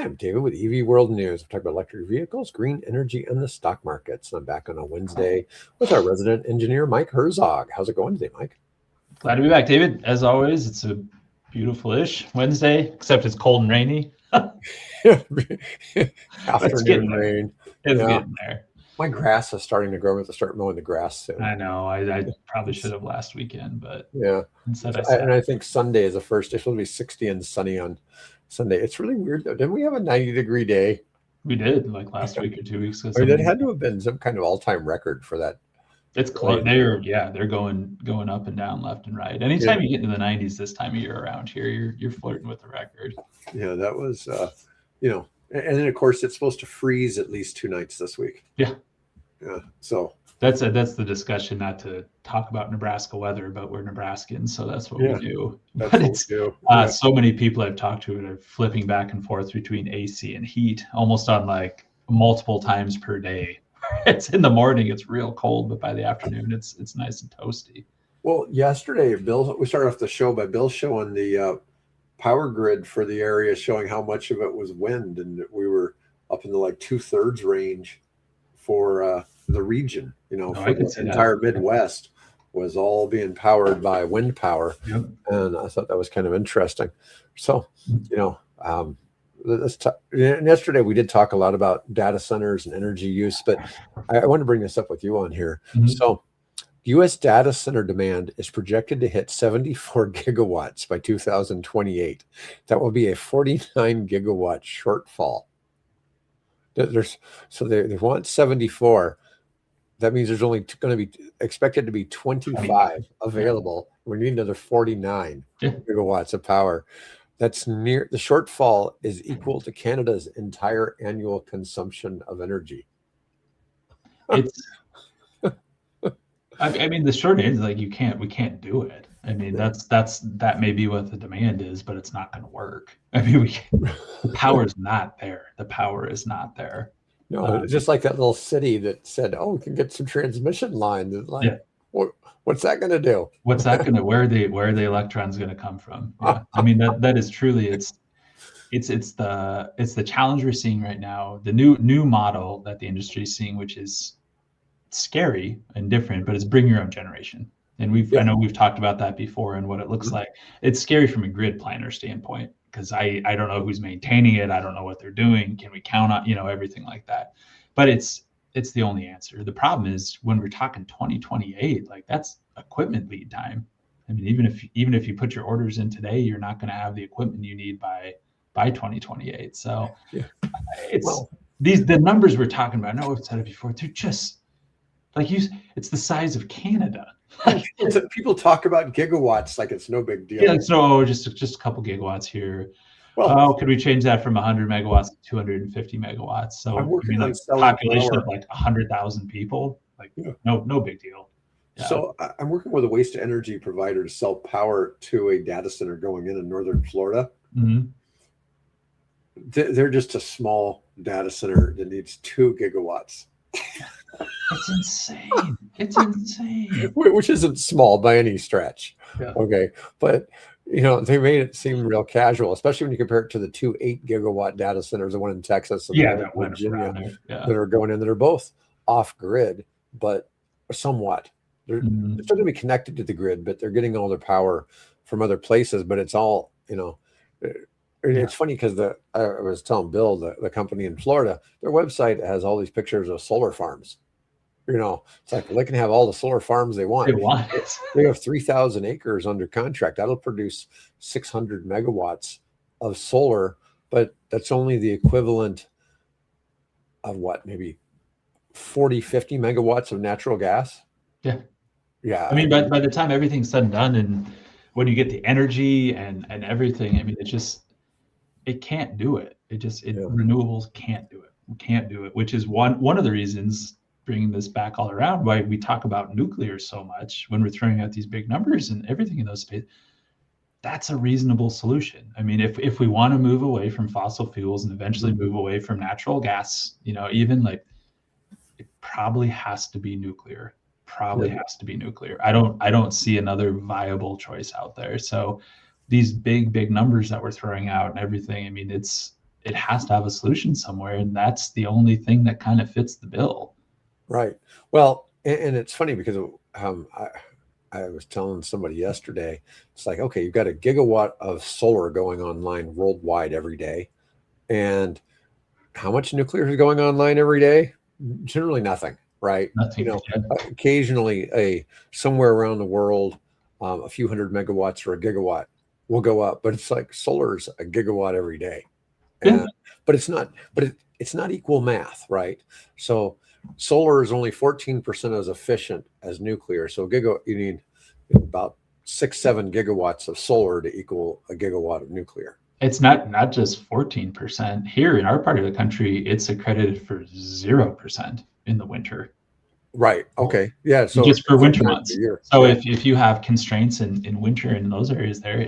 I'm David with EV World News. We're talking about electric vehicles, green energy, and the stock markets. I'm back on a Wednesday with our resident engineer, Mike Herzog. How's it going today, Mike? Glad to be back, David. As always, it's a beautiful-ish Wednesday, except it's cold and rainy. Afternoon rain. It's getting there. My grass is starting to grow. I'm going to start mowing the grass soon. I know. I probably should have last weekend, but yeah. Instead I think Sunday is the first day. It's supposed to be 60 and sunny on Sunday. It's really weird though. Didn't we have a 90-degree day? We did, like last week or 2 weeks ago. I mean, that had to have been some kind of all-time record for that. It's close. They're going up and down, left and right. Anytime you get into the 90s this time of year around here, you're flirting with the record. Yeah, that was and then of course it's supposed to freeze at least 2 nights this week. Yeah. Yeah. So that's the discussion, not to talk about Nebraska weather, but we're Nebraskans, so that's what we do. That's but what it's we do. So many people I've talked to are flipping back and forth between AC and heat, almost on like multiple times per day. It's in the morning, it's real cold, but by the afternoon, it's nice and toasty. Well, yesterday, we started off the show by Bill showing the power grid for the area, showing how much of it was wind, and we were up in the like 2/3 range for the region. For the entire Midwest was all being powered by wind power, and I thought that was kind of interesting. So, yesterday we did talk a lot about data centers and energy use, but I want to bring this up with you on here. So U.S. data center demand is projected to hit 74 gigawatts by 2028. That will be a 49 gigawatt shortfall. They want 74. That means there's only going to be expected to be 25 available. We need another 49 gigawatts of power. That's the shortfall is equal to Canada's entire annual consumption of energy. I mean, the short answer is like we can't do it. I mean, that may be what the demand is, but it's not going to work. I mean, the power is not there. The power is not there. No, just like that little city that said, "Oh, we can get some transmission lines." Like, what's that going to do? What's that going to? Where are the electrons going to come from? Yeah. I mean, that is truly it's the challenge we're seeing right now. The new model that the industry is seeing, which is scary and different, but it's bring your own generation. And I know we've talked about that before and what it looks like. It's scary from a grid planner standpoint, because I don't know who's maintaining it. I don't know what they're doing. Can we count on, everything like that? But it's the only answer. The problem is when we're talking 2028, like that's equipment lead time. I mean, even if you put your orders in today, you're not going to have the equipment you need by 2028. So the numbers we're talking about, I know we've said it before, they're just like it's the size of Canada. People talk about gigawatts like it's no big deal. Yeah, it's just a couple gigawatts here. Well, could we change that from 100 megawatts to 250 megawatts? So a population of like 100,000 people, like no big deal. Yeah. So I'm working with a waste to energy provider to sell power to a data center going in northern Florida. They're just a small data center that needs 2 gigawatts. It's insane. It's insane. Which isn't small by any stretch. Yeah. Okay. But, they made it seem real casual, especially when you compare it to the 2 8-gigawatt data centers, the one in Texas and that Virginia that are going in, that are both off grid, but somewhat. They're still going to be connected to the grid, but they're getting all their power from other places. But it's all, it's funny because I was telling Bill, the company in Florida, their website has all these pictures of solar farms. It's like they can have all the solar farms they want. They have 3,000 acres under contract. That'll produce 600 megawatts of solar, but that's only the equivalent of maybe 40, 50 megawatts of natural gas. Yeah. Yeah. I mean, by the time everything's said and done, and when you get the energy and everything, I mean, it can't do it. Renewables can't do it. We can't do it, which is one of the reasons, bringing this back all around, why we talk about nuclear so much when we're throwing out these big numbers and everything in those spaces. That's a reasonable solution. I mean, if we want to move away from fossil fuels and eventually move away from natural gas, even like it probably has to be nuclear. Has to be nuclear. I don't see another viable choice out there. So these big numbers that we're throwing out and everything, I mean, it's it has to have a solution somewhere, and that's the only thing that kind of fits the bill. Right. Well, and it's funny because I was telling somebody yesterday, it's like, okay, you've got a gigawatt of solar going online worldwide every day. And how much nuclear is going online every day? Generally nothing, right? Nothing. Occasionally somewhere around the world, a few hundred megawatts or a gigawatt will go up, but it's like solar's a gigawatt every day. Yeah. But it's not equal math, right? So solar is only 14% as efficient as nuclear. So you need about 6-7 gigawatts of solar to equal a gigawatt of nuclear. It's not just 14%. Here in our part of the country, it's accredited for 0% in the winter. Right. Okay. Yeah. So just for winter months. So yeah. if you have constraints in winter in those areas there,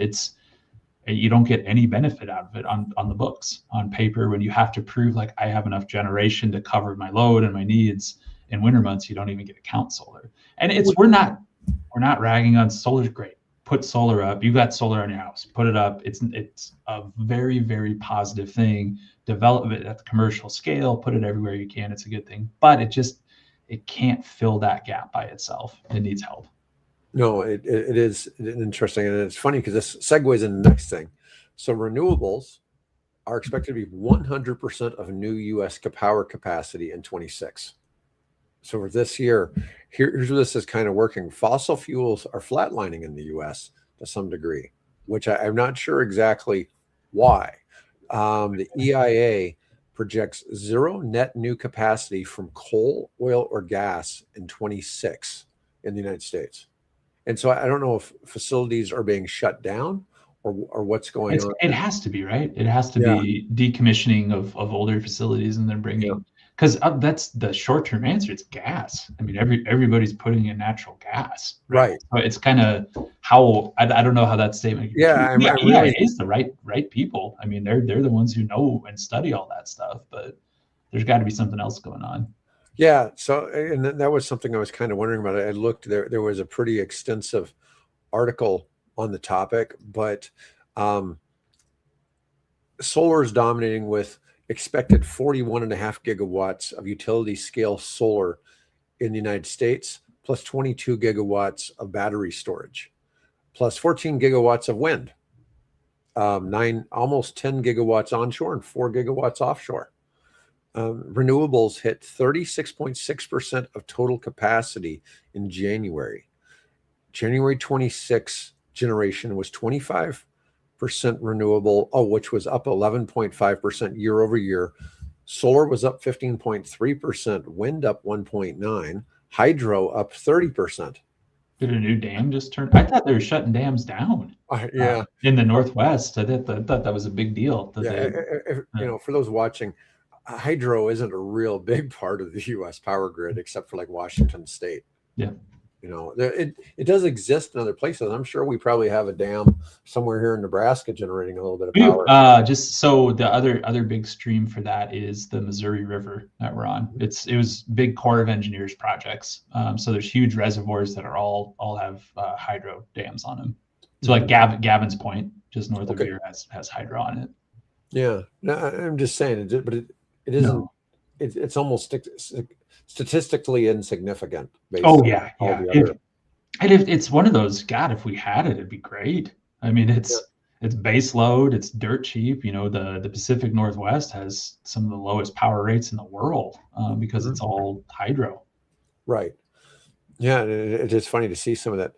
you don't get any benefit out of it on the books. On paper, when you have to prove like I have enough generation to cover my load and my needs in winter months, you don't even get to count solar. And we're not ragging on solar's great. Put solar up. You got solar on your house. Put it up. It's a very, very positive thing. Develop it at the commercial scale. Put it everywhere you can. It's a good thing. But it can't fill that gap by itself. It needs help. No, it is interesting, and it's funny because this segues into the next thing. So renewables are expected to be 100% of new U.S. power capacity in 26. So for this year, here's where this is kind of working. Fossil fuels are flatlining in the U.S. to some degree, which I'm not sure exactly why. The EIA projects zero net new capacity from coal, oil, or gas in 26 in the United States. And so I don't know if facilities are being shut down or what's going on. It has to be, right? It has to be decommissioning of older facilities and then bringing, because that's the short-term answer. It's gas. I mean, everybody's putting in natural gas. Right. So it's kind of how, I don't know how that statement. Yeah. EIA is the right people. I mean, they're the ones who know and study all that stuff, but there's got to be something else going on. Yeah. So, and that was something I was kind of wondering about. I looked there was a pretty extensive article on the topic, but solar is dominating with expected 41.5 gigawatts of utility scale solar in the United States, plus 22 gigawatts of battery storage, plus 14 gigawatts of wind, almost 10 gigawatts onshore and 4 gigawatts offshore. Renewables hit 36.6% of total capacity in January. January 26 generation was 25% renewable, which was up 11.5% year over year. Solar was up 15.3%, wind up 1.9%, hydro up 30%. Did a new dam just turn? I thought they were shutting dams down. In the Northwest. I thought that was a big deal. For those watching, hydro isn't a real big part of the U.S. power grid, except for like Washington State. Yeah. It does exist in other places. I'm sure we probably have a dam somewhere here in Nebraska generating a little bit of power. Just so the other big stream for that is the Missouri River that we're on. It was big Corps of Engineers projects. So there's huge reservoirs that are all have hydro dams on them. So like Gavin's Point, just north of here, has hydro on it. Yeah, no, I'm just saying it, but it isn't. No. It's almost statistically insignificant. And if it's one of those, God, if we had it, it'd be great. I mean, it's base load, it's dirt cheap. The Pacific Northwest has some of the lowest power rates in the world because it's all hydro. Right. Yeah, it's just funny to see some of that.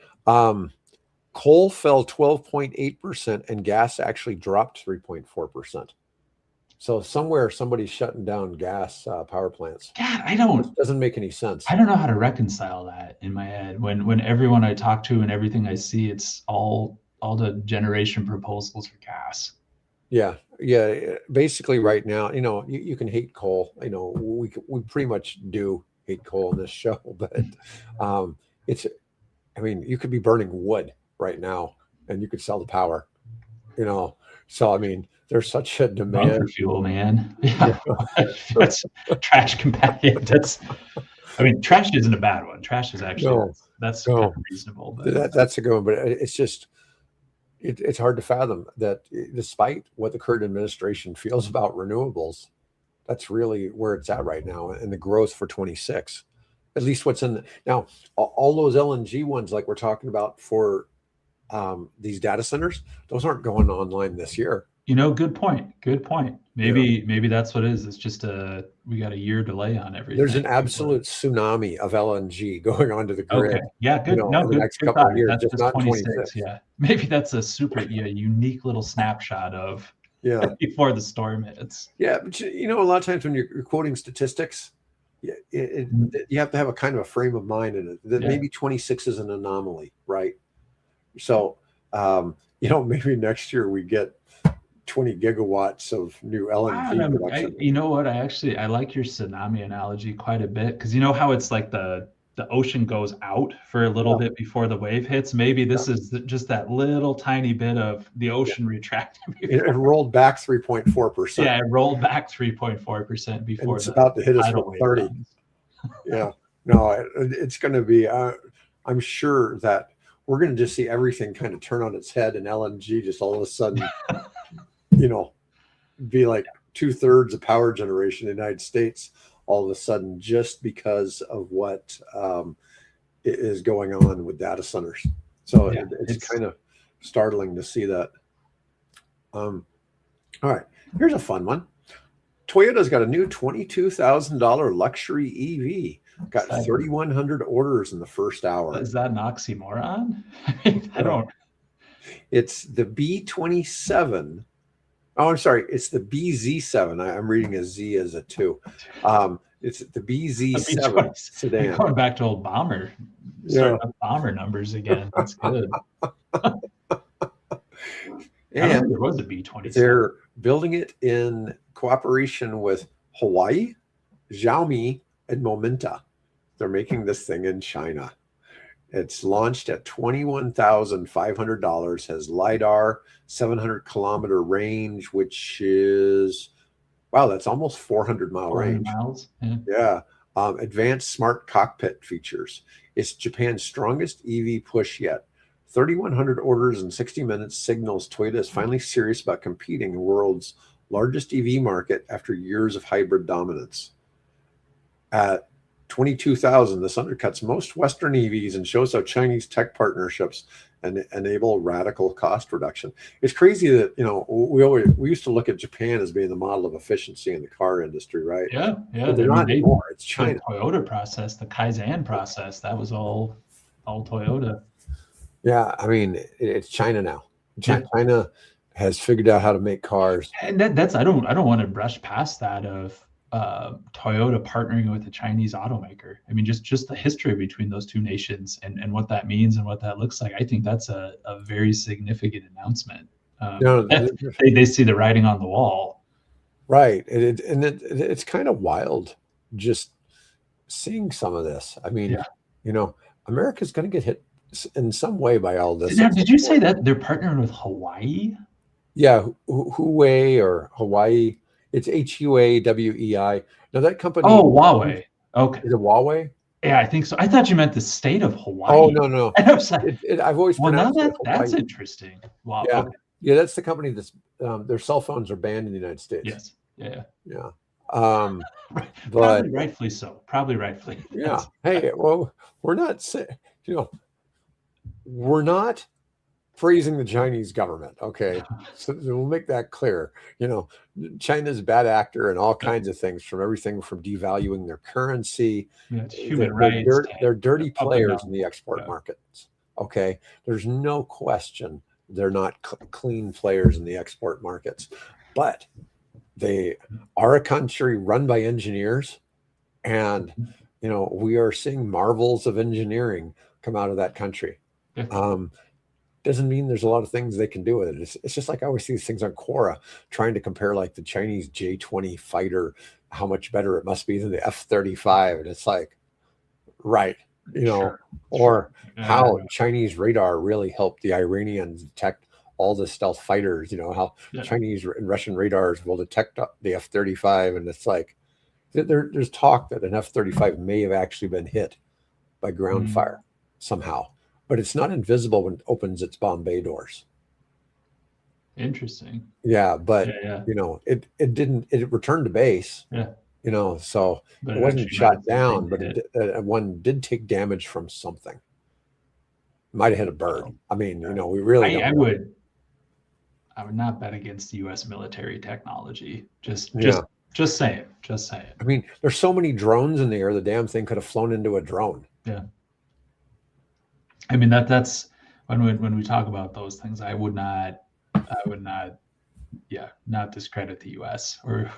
Coal fell 12.8% and gas actually dropped 3.4%. So somewhere somebody's shutting down gas power plants. God, it doesn't make any sense. I don't know how to reconcile that in my head. When everyone I talk to and everything I see, it's all the generation proposals for gas. Yeah. Basically, right now, you can hate coal. We pretty much do hate coal in this show, but you could be burning wood right now and you could sell the power. So I mean, there's such a demand. Bunker fuel, man. Yeah. That's trash compacted. Trash isn't a bad one. Trash is actually that's kind of reasonable. But that's a good one. But it's just, it's hard to fathom that despite what the current administration feels about renewables, that's really where it's at right now, and the growth for 26. At least what's in now, all those LNG ones, like we're talking about for these data centers, those aren't going online this year. Good point. Good point. Maybe that's what it is. It's just we got a year delay on everything. There's an absolute tsunami of LNG going onto the grid. Okay. Yeah. Good. In the next couple of years, that's just not 26. Yeah. Maybe that's a super unique little snapshot of before the storm hits. Yeah, but a lot of times when you're quoting statistics, you have to have a kind of a frame of mind in it that maybe 26 is an anomaly, right? So, maybe next year we get 20 gigawatts of new LNG production. You know what? I like your tsunami analogy quite a bit, because you know how it's like the ocean goes out for a little bit before the wave hits. Maybe this is just that little tiny bit of the ocean retracting. It rolled back 3.4%. Yeah, it rolled back 3.4% before. And it's about to hit us with 30. Yeah, no, it's going to be. I'm sure that we're going to just see everything kind of turn on its head, and LNG just all of a sudden, be like 2/3 of power generation in the United States all of a sudden, just because of what is going on with data centers. So it's kind of startling to see that. All right, here's a fun one. Toyota's got a new $22,000 luxury EV. Got 3,100 orders in the first hour. Is that an oxymoron? I don't. It's the B27. Oh, I'm sorry. It's the BZ7. I'm reading a Z as a 2. It's the BZ7 sedan. You're going back to old bomber. Bomber numbers again. That's good. And there was a B27. They're building it in cooperation with Huawei, Xiaomi, and Momenta. They're making this thing in China. It's launched at $21,500, has LiDAR, 700-kilometer range, which is, wow, that's almost 400-mile range. Miles. Yeah. Advanced smart cockpit features. It's Japan's strongest EV push yet. 3,100 orders in 60 minutes signals Toyota is finally serious about competing in the world's largest EV market after years of hybrid dominance. At 22,000, this undercuts most Western EVs and shows how Chinese tech partnerships enable radical cost reduction. It's crazy that we used to look at Japan as being the model of efficiency in the car industry, right? Yeah. But they're not anymore. It's China. The Toyota process, the Kaizen process, that was all Toyota. Yeah, I mean, it's China now. China has figured out how to make cars, and that's I don't want to brush past that of Toyota partnering with a Chinese automaker. I mean, just the history between those two nations and what that means and what that looks like. I think that's a very significant announcement. They see the writing on the wall, right? It's kind of wild just seeing some of this. I mean, America's going to get hit in some way by all this. Now, did you say that they're partnering with Hawaii? Yeah, Huawei or Hawaii. It's Huawei. Now that company. Oh, Huawei. Okay. Is it Huawei? Yeah, I think so. I thought you meant the state of Hawaii. Oh, no. And I was like, I've always pronounced it Hawaii. That's interesting. Wow. Yeah. Okay. Yeah, that's the company that's their cell phones are banned in the United States. Yes. Yeah. But probably rightfully so. Probably rightfully. Yeah. Hey, well, we're not praising the Chinese government. Okay. So we'll make that clear. China's a bad actor and all kinds of things, from everything from devaluing their currency. It's human rights. They're dirty players in the export markets. Okay. There's no question they're not clean players in the export markets, but they are a country run by engineers, and we are seeing marvels of engineering come out of that country. Doesn't mean there's a lot of things they can do with it. It's just like I always see these things on Quora trying to compare like the Chinese J-20 fighter, how much better it must be than the F-35, and it's like, right, or how Chinese radar really helped the Iranians detect all the stealth fighters. How Chinese and Russian radars will detect the F-35, and it's like there's talk that an F-35 may have actually been hit by ground fire somehow, but it's not invisible when it opens its bomb bay doors. Interesting. Yeah, but Yeah. it returned to base. Yeah. So But it it wasn't actually might have shot down, but taken one did take damage from something. Might have hit a bird. it. I mean, we really don't I know. would not bet against the U.S. military technology. Yeah. Just saying. Just saying. I mean, there's so many drones in the air, the damn thing could have flown into a drone. Yeah. I mean that's when we talk about those things, I would not not discredit the U.S. or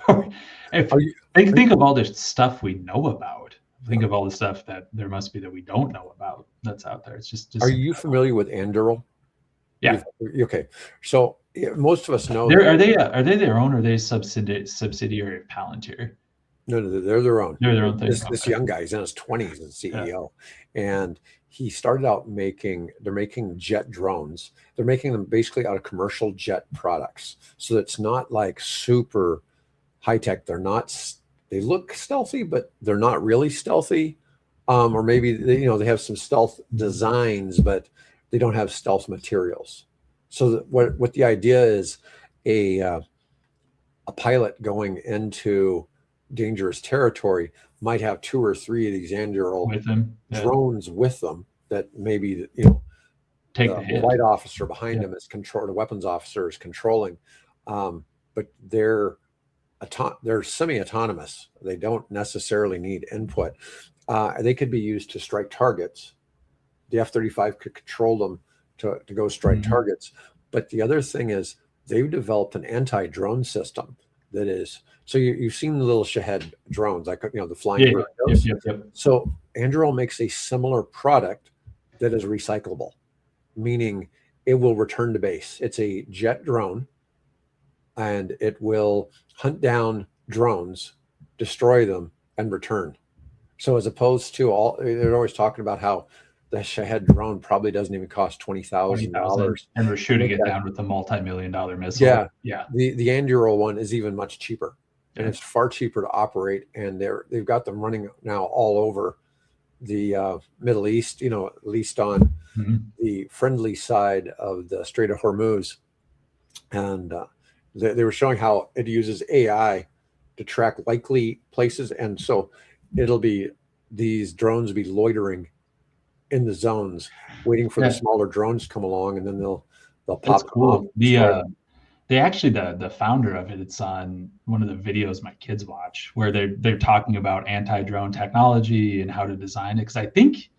if think of all the stuff we know about. Think of all the stuff that there must be that we don't know about that's out there. It's just Are you familiar with Anduril? Yeah. Okay. So most of us know. Are they their own, or are they subsidiary of Palantir? No, they're their own. They're their own thing. This young guy, he's in his 20s as CEO, and he started out they're making jet drones. They're making them basically out of commercial jet products. So it's not like super high tech. They look stealthy, but they're not really stealthy. Or maybe they have some stealth designs, but they don't have stealth materials. So what the idea is, a pilot going into dangerous territory might have 2 or 3 of these Anduril drones with them that maybe take the flight officer behind them is the weapons officer is controlling, but they're semi-autonomous. They don't necessarily need input. They could be used to strike targets. The F-35 could control them to go strike targets. But the other thing is they've developed an anti-drone system that is, so you've seen the little Shahed drones, like the flying burritos. Yep. So Anduril makes a similar product that is recyclable, meaning it will return to base. It's a jet drone, and it will hunt down drones, destroy them, and return. So as opposed to they're always talking about how the Shahed drone probably doesn't even cost $20,000, and we're shooting it down with a multi-million-dollar missile. Yeah. The Anduril one is even much cheaper, and it's far cheaper to operate. And they've got them running now all over the Middle East. At least on the friendly side of the Strait of Hormuz, and they were showing how it uses AI to track likely places, and so these drones will be loitering in the zones, waiting for the smaller drones to come along, and then they'll pop cool. The founder of it, it's on one of the videos my kids watch, where they're talking about anti-drone technology and how to design it. Because I think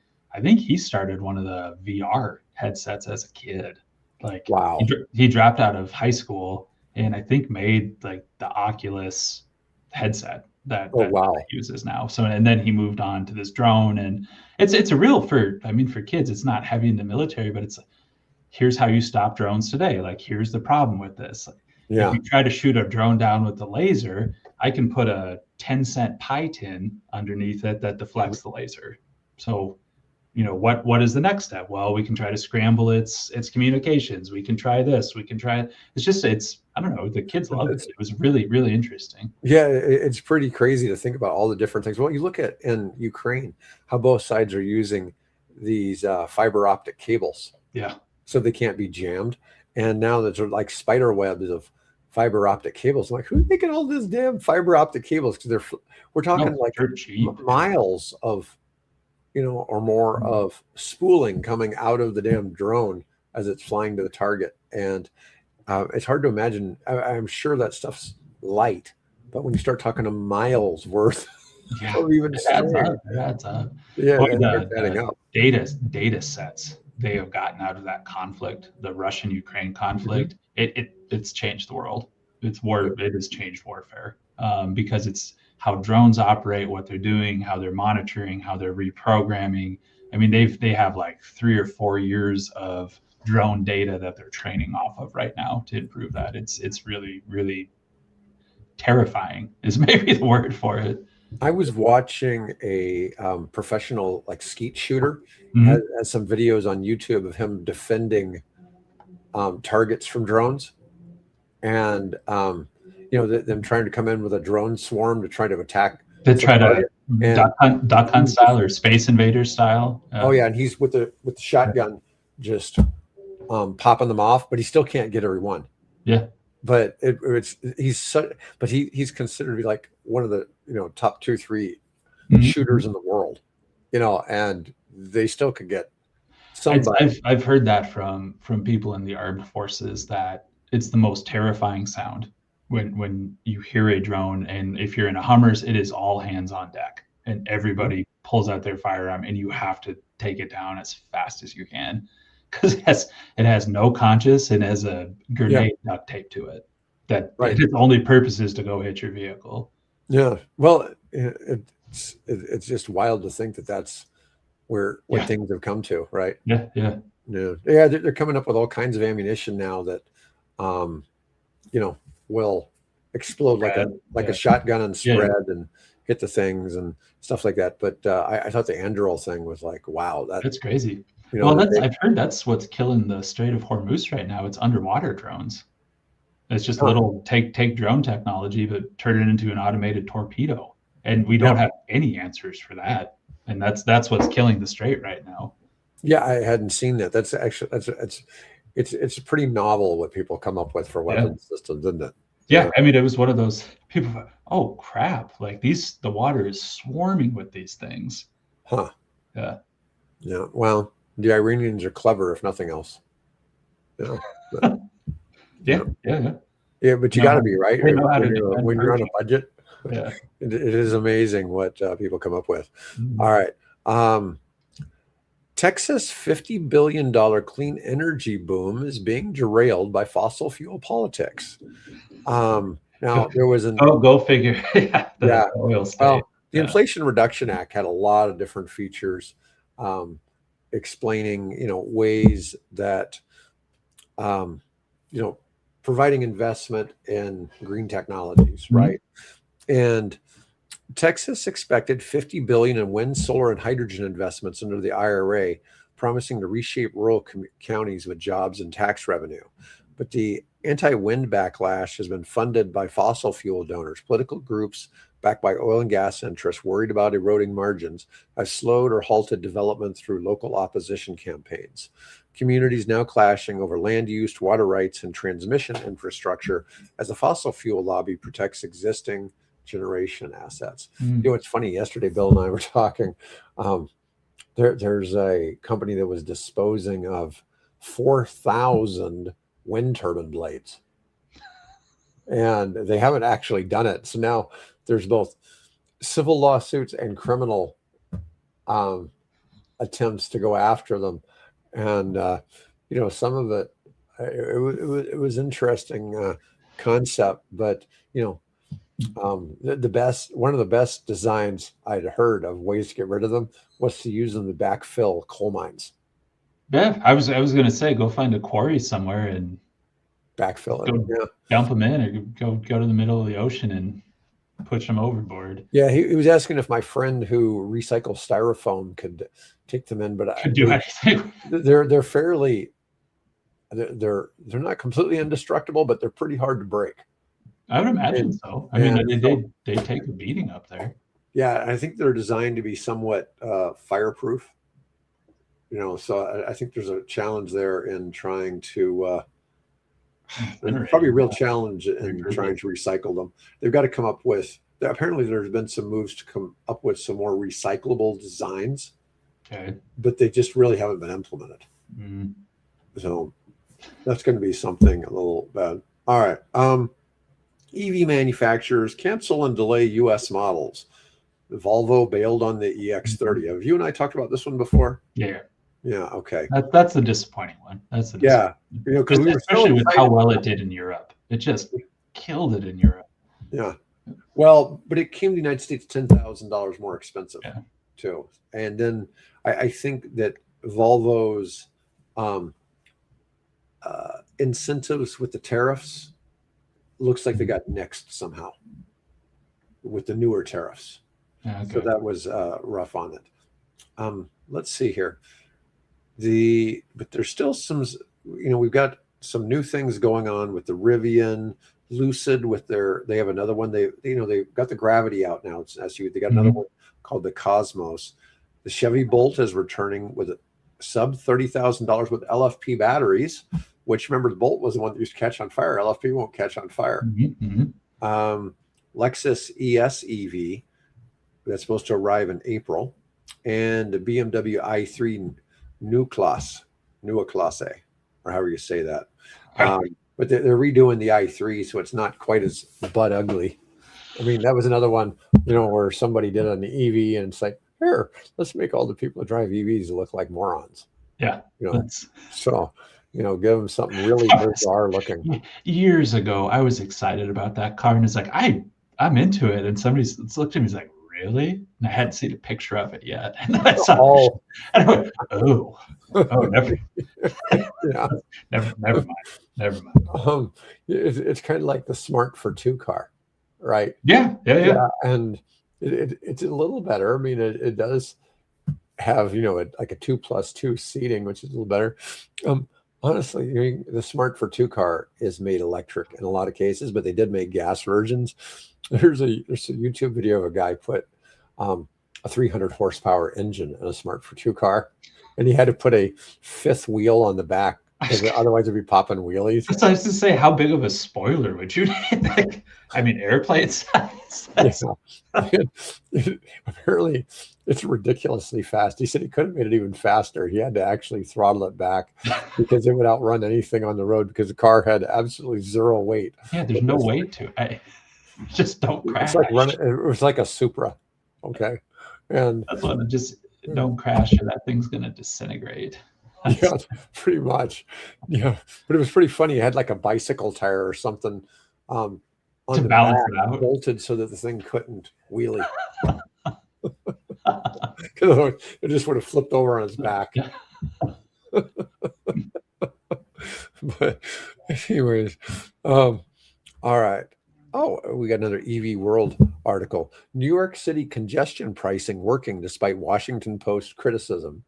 he started one of the VR headsets as a kid. Like, wow, he dropped out of high school and I think made like the Oculus headset that he uses now. So, and then he moved on to this drone, and it's a real for kids. It's not heavy in the military, but it's here's how you stop drones today. Like, here's the problem with this. If you try to shoot a drone down with the laser, I can put a 10-cent pie tin underneath it that deflects the laser. So, what is the next step? Well, we can try to scramble its communications. We can try this. We can try. I don't know. The kids loved it. It was really, really interesting. Yeah, it's pretty crazy to think about all the different things. Well, you look at in Ukraine how both sides are using these fiber optic cables. Yeah. So they can't be jammed. And now there's like spider webs of fiber optic cables. I'm like, who's making all this damn fiber optic cables? Because we're talking miles of, or more of spooling coming out of the damn drone as it's flying to the target. And it's hard to imagine. I'm sure that stuff's light, but when you start talking to miles worth of even adds up. Yeah, adding up. Data sets they have gotten out of that conflict, the Russian-Ukraine conflict. It's changed the world. It has changed warfare because it's how drones operate, what they're doing, how they're monitoring, how they're reprogramming. I mean, they have like 3 or 4 years of drone data that they're training off of right now to improve that. It's really, really terrifying is maybe the word for it. I was watching a professional skeet shooter has some videos on YouTube of him defending targets from drones, and them trying to come in with a drone swarm to try to attack. They try to duck hunt style or Space Invaders style. And he's with the shotgun just popping them off, but he still can't get every one. Yeah. But he's considered to be like one of the top 2-3 shooters in the world, and they still could get somebody. I've heard that from people in the armed forces, that it's the most terrifying sound when you hear a drone, and if you're in a Hummers, it is all hands on deck, and everybody pulls out their firearm, and you have to take it down as fast as you can, because it has no conscience, and has a grenade duct tape to it that its only purpose is to go hit your vehicle. Yeah, well, it's just wild to think that that's where things have come to, right? Yeah. They're coming up with all kinds of ammunition now that will explode like a shotgun and spread and hit the things and stuff like that. But I thought the Anduril thing was like, wow, that's crazy. Well, I've heard that's what's killing the Strait of Hormuz right now. It's underwater drones. It's just little take drone technology, but turn it into an automated torpedo, and we don't have any answers for that. And that's what's killing the Strait right now. Yeah, I hadn't seen that. That's actually it's pretty novel what people come up with for weapons systems, isn't it? Yeah, I mean, it was one of those people. Oh crap! Like the water is swarming with these things. Huh? Yeah. Yeah. Well, the Iranians are clever, if nothing else. But, yeah. But you got to be right when you're on a budget. Yeah. It is amazing what people come up with. All right. Texas $50 billion clean energy boom is being derailed by fossil fuel politics. Now there was go figure. Oil state. Well, the Inflation Reduction Act had a lot of different features explaining, ways that, providing investment in green technologies, right? And Texas expected $50 billion in wind, solar, and hydrogen investments under the IRA, promising to reshape rural counties with jobs and tax revenue. But the anti-wind backlash has been funded by fossil fuel donors. Political groups backed by oil and gas interests worried about eroding margins have slowed or halted development through local opposition campaigns. Communities now clashing over land use, water rights, and transmission infrastructure as the fossil fuel lobby protects existing generation assets. It's funny. Yesterday, Bill and I were talking. There's a company that was disposing of 4,000 wind turbine blades, and they haven't actually done it. So now there's both civil lawsuits and criminal attempts to go after them. And some of it, it was interesting concept, but one of the best designs I'd heard of ways to get rid of them was to use them to backfill coal mines. Yeah, I was going to say, go find a quarry somewhere and backfill it. Dump them in, or go to the middle of the ocean and push them overboard. Yeah, he was asking if my friend who recycles styrofoam could take them in, but could do anything. They're fairly, they're not completely indestructible, but they're pretty hard to break. I would imagine so. I mean, they take a beating up there. Yeah, I think they're designed to be somewhat fireproof. So I think there's a challenge there in trying to. Probably a real challenge in trying to recycle them. They've got to come up with. Apparently, there's been some moves to come up with some more recyclable designs. Okay. But they just really haven't been implemented. So that's going to be something a little bad. All right. EV manufacturers cancel and delay U.S. models. Volvo bailed on the EX30. Have you and I talked about this one before? Yeah. Yeah. Okay. That's a disappointing one. That's because especially with how well it did in Europe. It just killed it in Europe. Yeah. Well, but it came to the United States $10,000 more expensive too. And then I think that Volvo's incentives with the tariffs looks like they got nixed somehow with the newer tariffs. Okay. So that was rough on it. Let's see here. But there's still some, we've got some new things going on with the Rivian, Lucid with they have another one. They've got the Gravity out now. It's an SUV. They got another one called the Cosmos. The Chevy Bolt is returning with sub $30,000 with LFP batteries. which remember the Bolt was the one that used to catch on fire. LFP won't catch on fire. Lexus ES EV that's supposed to arrive in April, and the BMW i3 New Classe, or however you say that. But they're redoing the i3, so it's not quite as butt ugly. I mean, that was another one, where somebody did an EV, and it's like, here, let's make all the people that drive EVs look like morons. Yeah. So, give them something really bizarre looking. Years ago, I was excited about that car, and it's like, I'm into it. And somebody looked at me, he's like, really? And I hadn't seen a picture of it yet. And I saw it, and I went, oh, never. Never mind. It's kind of like the Smart for Two car, right? Yeah. And it's a little better. I mean, it does have, like a 2+2 seating, which is a little better. Honestly, the Smart for Two car is made electric in a lot of cases, but they did make gas versions. There's a YouTube video of a guy put a 300 horsepower engine in a Smart for Two car, and he had to put a fifth wheel on the back because otherwise it'd be popping wheelies. So I was to say, how big of a spoiler would you need? I mean, airplane size. Apparently, it's ridiculously fast. He said he couldn't make it even faster. He had to actually throttle it back because it would outrun anything on the road because the car had absolutely zero weight. Yeah, there's no weight to it. Just don't crash. It's like it was like a Supra. Okay. And that's what, just don't crash or that thing's going to disintegrate. Yeah, pretty much. Yeah. But it was pretty funny. It had like a bicycle tire or something on to the balance it out, bolted so that the thing couldn't wheelie. Because it just would have flipped over on its back. But anyways, all right. Oh, we got another EV World article. New York City congestion pricing working despite Washington Post criticism.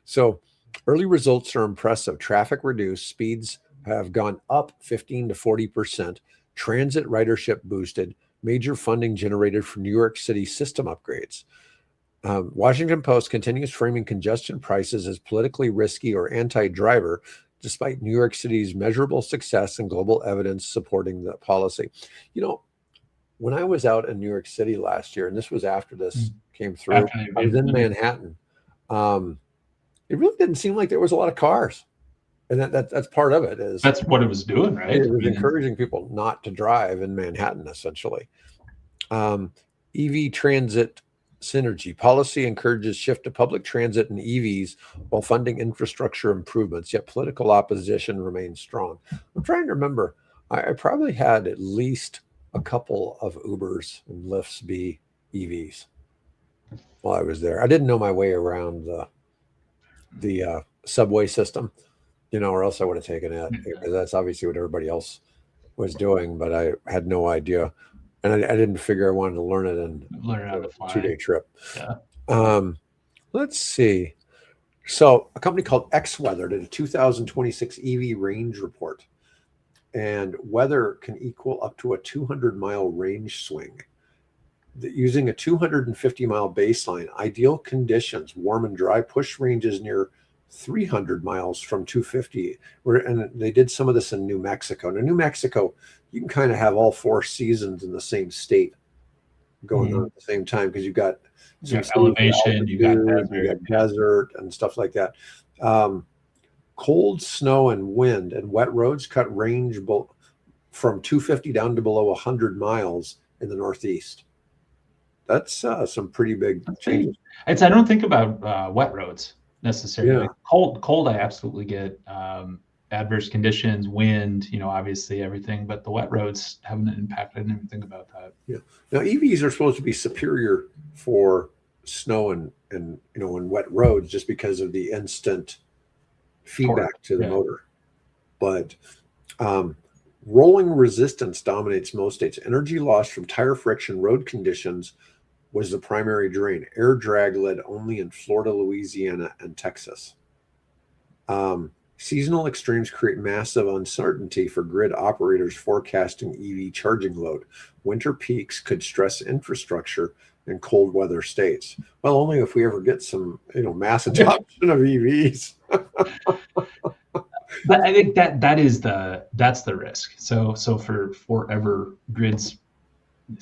So early results are impressive. Traffic reduced, speeds have gone up 15 to 40%. Transit ridership boosted. Major funding generated for New York City system upgrades. Washington Post continues framing congestion prices as politically risky or anti-driver, despite New York City's measurable success and global evidence supporting the policy. When I was out in New York City last year, and this was after this came through, I was in Manhattan. It really didn't seem like there was a lot of cars. And that's part of it. That's what it was doing, right? It was encouraging people not to drive in Manhattan, essentially. EV transit synergy. Policy encourages shift to public transit and EVs while funding infrastructure improvements, yet political opposition remains strong. I'm trying to remember. I probably had at least a couple of Ubers and Lyfts be EVs while I was there. I didn't know my way around the subway system, or else I would have taken it, because that's obviously what everybody else was doing, but I had no idea. And I didn't figure I wanted to learn it in how to fly. 2-day trip. Yeah. Let's see. So a company called XWeather did a 2026 EV range report, and weather can equal up to a 200-mile range swing. Using a 250-mile baseline, ideal conditions, warm and dry, push ranges near 300 miles from 250. And they did some of this in New Mexico. Now, New Mexico, you can kind of have all four seasons in the same state going on at the same time, because you've got elevation, you got desert and stuff like that. Cold, snow, and wind and wet roads cut range from 250 down to below 100 miles in the Northeast. That's some pretty big changes. I don't think about wet roads necessarily. Yeah. Cold, I absolutely get. Adverse conditions, wind, obviously everything, but the wet roads haven't impacted. I didn't even think about that. Yeah. Now EVs are supposed to be superior for snow and wet roads, just because of the instant feedback to the motor. But rolling resistance dominates most states. Energy loss from tire friction, road conditions was the primary drain. Air drag led only in Florida, Louisiana, and Texas. Seasonal extremes create massive uncertainty for grid operators forecasting EV charging load. Winter peaks could stress infrastructure in cold weather states. Well, only if we ever get some, mass adoption of EVs. But I think that's the risk. So for forever grids,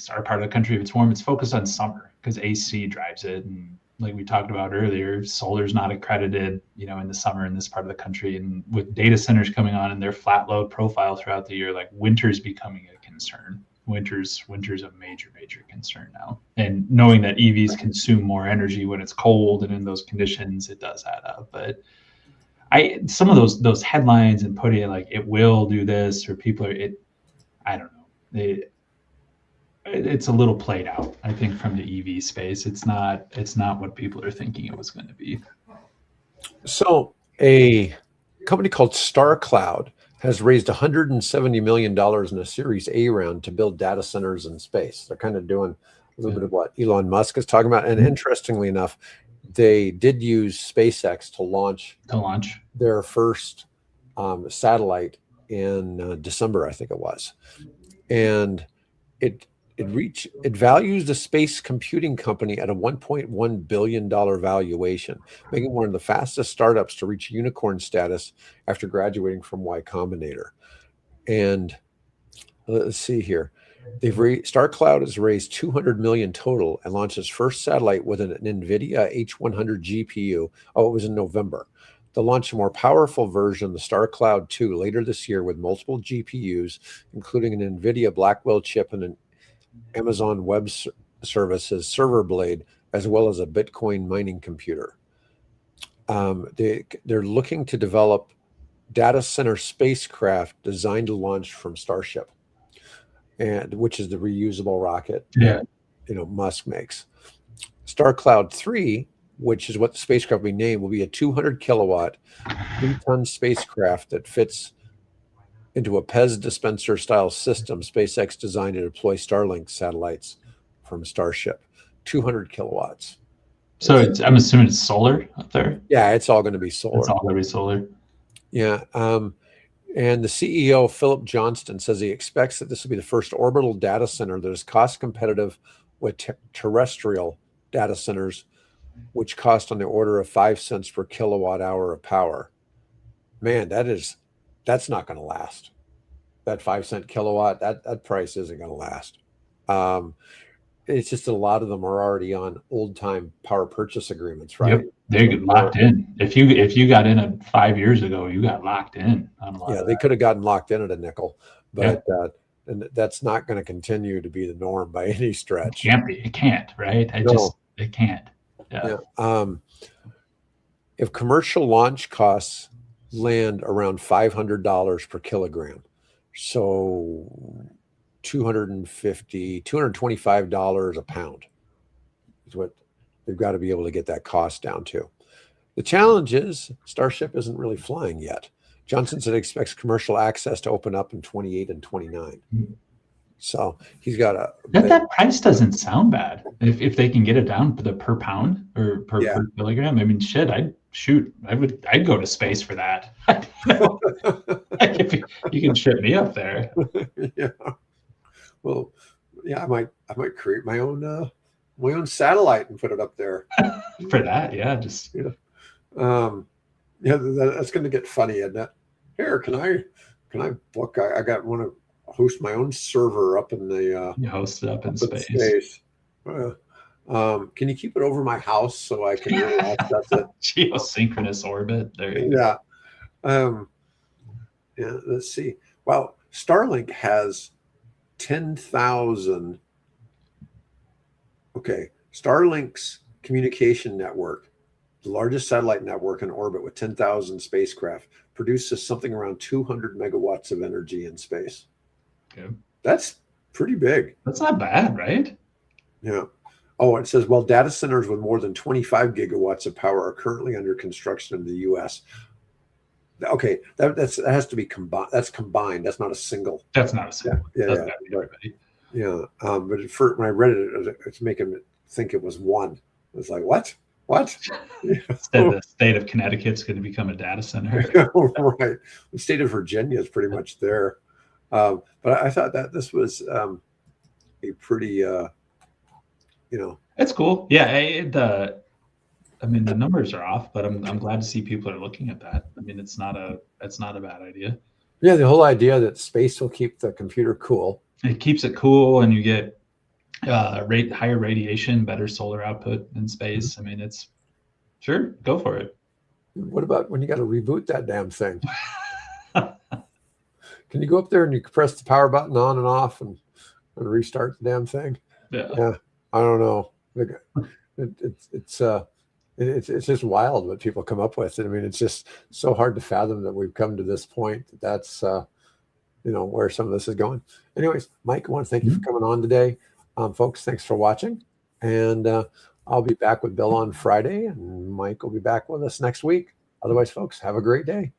our part of the country, if it's warm, it's focused on summer because AC drives it. And like we talked about earlier, solar's not accredited, in the summer in this part of the country. And with data centers coming on and their flat load profile throughout the year, like winter's becoming a concern. Winter's a major concern now. And knowing that EVs consume more energy when it's cold and in those conditions, it does add up. But some of those headlines and putting it like it will do this or people are I don't know. It's a little played out, I think, from the EV space. It's not what people are thinking it was going to be. So a company called StarCloud has raised $170 million in a Series A round to build data centers in space. They're kind of doing a little bit of what Elon Musk is talking about. And interestingly enough, they did use SpaceX to launch their first satellite in December, I think it was. And it values the space computing company at a $1.1 billion valuation, making one of the fastest startups to reach unicorn status after graduating from Y Combinator. And let's see here. StarCloud has raised $200 million total and launched its first satellite with an NVIDIA H100 GPU. Oh, it was in November. They'll launch a more powerful version, the StarCloud 2, later this year with multiple GPUs, including an NVIDIA Blackwell chip and an Amazon Web Services server blade, as well as a Bitcoin mining computer. They're looking to develop data center spacecraft designed to launch from Starship, and which is the reusable rocket that Musk makes. StarCloud 3, which is what the spacecraft will be named, will be a 200 kilowatt, 3-ton spacecraft that fits into a Pez dispenser style system SpaceX designed to deploy Starlink satellites from Starship. 200 kilowatts. So I'm assuming it's solar up there? Yeah, it's all going to be solar. It's all going to be solar. Yeah. And the CEO, Philip Johnston, says he expects that this will be the first orbital data center that is cost competitive with terrestrial data centers, which cost on the order of 5 cents per kilowatt hour of power. Man, that's not going to last. That 5 cent kilowatt, that price isn't going to last. It's just a lot of them are already on old time power purchase agreements, right? Yep. They get locked in. If you got in 5 years ago, you got locked in on a lot. Yeah, they could have gotten locked in at a nickel, but and that's not going to continue to be the norm by any stretch. It can't be. It can't, right? It can't. Yeah. If commercial launch costs land around $500 per kilogram, so $225 a pound is what they've got to be able to get that cost down to. The challenge is Starship isn't really flying yet. Johnson said he expects commercial access to open up in 28 and 29. So he's got that price doesn't sound bad if they can get it down to the per pound or per kilogram. I mean, shit, I'd go to space for that. If you can ship me up there. Yeah. Well, yeah, I might create my own satellite and put it up there. For that, yeah, just that's going to get funny, isn't it? Here, can I book? I got want to host my own server up in the you host it up in space. Can you keep it over my house so I can really access it? Geosynchronous orbit. There you go. Yeah. Let's see. Well, Starlink has 10,000. Okay, Starlink's communication network, the largest satellite network in orbit with 10,000 spacecraft, produces something around 200 megawatts of energy in space. Okay. That's pretty big. That's not bad, right? Yeah. Oh, it says, well, data centers with more than 25 gigawatts of power are currently under construction in the U.S. Okay, that has to be combined. That's combined. That's not a single. That's not a single. Yeah. But when I read it, it's making me think it was one. It's like, what? Instead, the state of Connecticut's going to become a data center. Right. The state of Virginia is pretty much there. But I thought that this was a pretty, It's cool. Yeah. I mean, the numbers are off, but I'm glad to see people are looking at that. I mean, it's not a bad idea. Yeah, the whole idea that space will keep the computer cool. It keeps it cool, and you get higher radiation, better solar output in space. I mean, it's sure, go for it. What about when you got to reboot that damn thing? Can you go up there and you press the power button on and off and restart the damn thing? Yeah. I don't know. It's just wild what people come up with. I mean, it's just so hard to fathom that we've come to this point. That's where some of this is going. Anyways, Mike, I want to thank you for coming on today. Folks, thanks for watching. And I'll be back with Bill on Friday, and Mike will be back with us next week. Otherwise, folks, have a great day.